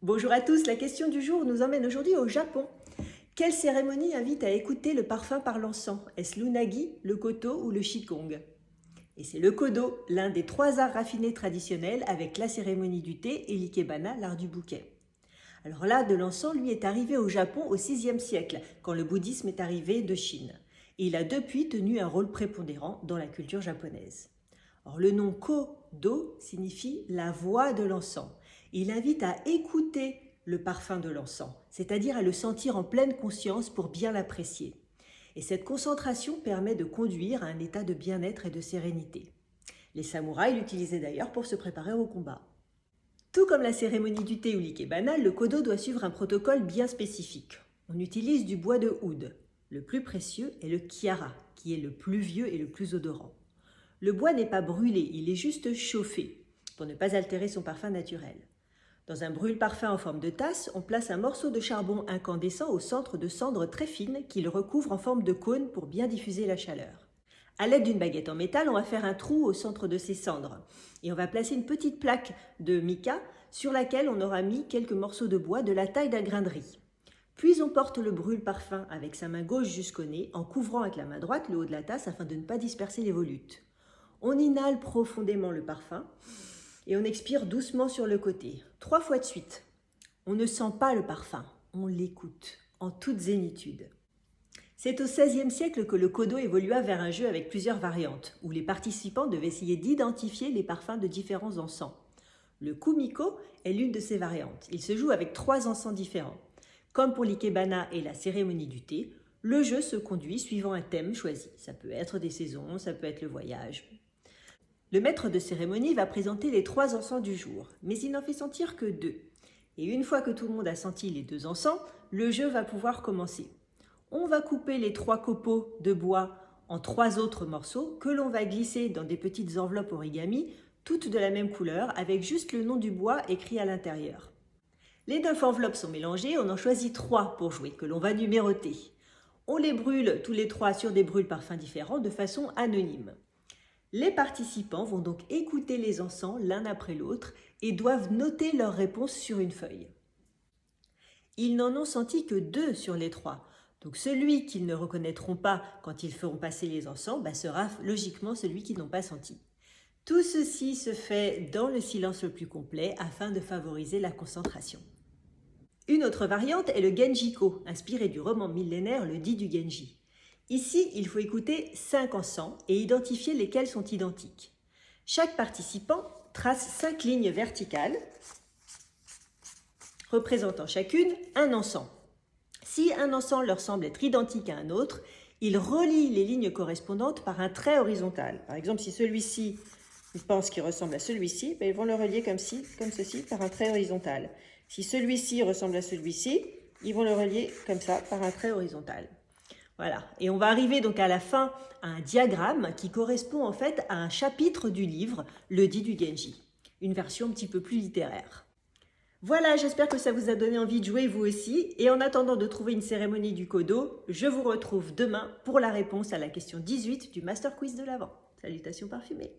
Bonjour à tous, la question du jour nous emmène aujourd'hui au Japon. Quelle cérémonie invite à écouter le parfum par l'encens? Est-ce l'unagi, le koto ou le shikong? Et c'est le kodo, l'un des 3 arts raffinés traditionnels avec la cérémonie du thé et l'ikebana, l'art du bouquet. Alors là, de l'encens, lui, est arrivé au Japon au VIe siècle, quand le bouddhisme est arrivé de Chine. Et il a depuis tenu un rôle prépondérant dans la culture japonaise. Alors, le nom Kodo signifie la voix de l'encens. Il invite à écouter le parfum de l'encens, c'est-à-dire à le sentir en pleine conscience pour bien l'apprécier. Et cette concentration permet de conduire à un état de bien-être et de sérénité. Les samouraïs l'utilisaient d'ailleurs pour se préparer au combat. Tout comme la cérémonie du thé ou l'ikebana, le kodo doit suivre un protocole bien spécifique. On utilise du bois de oud. Le plus précieux est le kiara, qui est le plus vieux et le plus odorant. Le bois n'est pas brûlé, il est juste chauffé, pour ne pas altérer son parfum naturel. Dans un brûle-parfum en forme de tasse, on place un morceau de charbon incandescent au centre de cendres très fines qui le recouvrent en forme de cône pour bien diffuser la chaleur. À l'aide d'une baguette en métal, on va faire un trou au centre de ces cendres et on va placer une petite plaque de mica sur laquelle on aura mis quelques morceaux de bois de la taille d'un grain de riz. Puis on porte le brûle-parfum avec sa main gauche jusqu'au nez en couvrant avec la main droite le haut de la tasse afin de ne pas disperser les volutes. On inhale profondément le parfum et on expire doucement sur le côté, 3 fois de suite. On ne sent pas le parfum, on l'écoute en toute zénitude. C'est au XVIe siècle que le kodo évolua vers un jeu avec plusieurs variantes, où les participants devaient essayer d'identifier les parfums de différents encens. Le kumiko est l'une de ces variantes. Il se joue avec 3 encens différents. Comme pour l'ikebana et la cérémonie du thé, le jeu se conduit suivant un thème choisi. Ça peut être des saisons, ça peut être le voyage. Le maître de cérémonie va présenter les 3 encens du jour, mais il n'en fait sentir que 2. Et une fois que tout le monde a senti les 2 encens, le jeu va pouvoir commencer. On va couper les 3 copeaux de bois en 3 autres morceaux que l'on va glisser dans des petites enveloppes origami, toutes de la même couleur, avec juste le nom du bois écrit à l'intérieur. Les 9 enveloppes sont mélangées, on en choisit 3 pour jouer, que l'on va numéroter. On les brûle tous les 3 sur des brûle-parfums différents de façon anonyme. Les participants vont donc écouter les encens l'un après l'autre et doivent noter leurs réponses sur une feuille. Ils n'en ont senti que 2 sur les 3. Donc celui qu'ils ne reconnaîtront pas quand ils feront passer les encens sera logiquement celui qu'ils n'ont pas senti. Tout ceci se fait dans le silence le plus complet afin de favoriser la concentration. Une autre variante est le Genjiko, inspiré du roman millénaire Le Dit du Genji. Ici, il faut écouter 5 encens et identifier lesquels sont identiques. Chaque participant trace 5 lignes verticales représentant chacune un encens. Si un encens leur semble être identique à un autre, ils relient les lignes correspondantes par un trait horizontal. Par exemple, si celui-ci, ils pensent qu'il ressemble à celui-ci, ils vont le relier comme ceci, par un trait horizontal. Si celui-ci ressemble à celui-ci, ils vont le relier comme ça, par un trait horizontal. Voilà, et on va arriver donc à la fin à un diagramme qui correspond en fait à un chapitre du livre Le Dit du Genji, une version un petit peu plus littéraire. Voilà, j'espère que ça vous a donné envie de jouer vous aussi, et en attendant de trouver une cérémonie du kodo, je vous retrouve demain pour la réponse à la question 18 du Master Quiz de l'Avent. Salutations parfumées!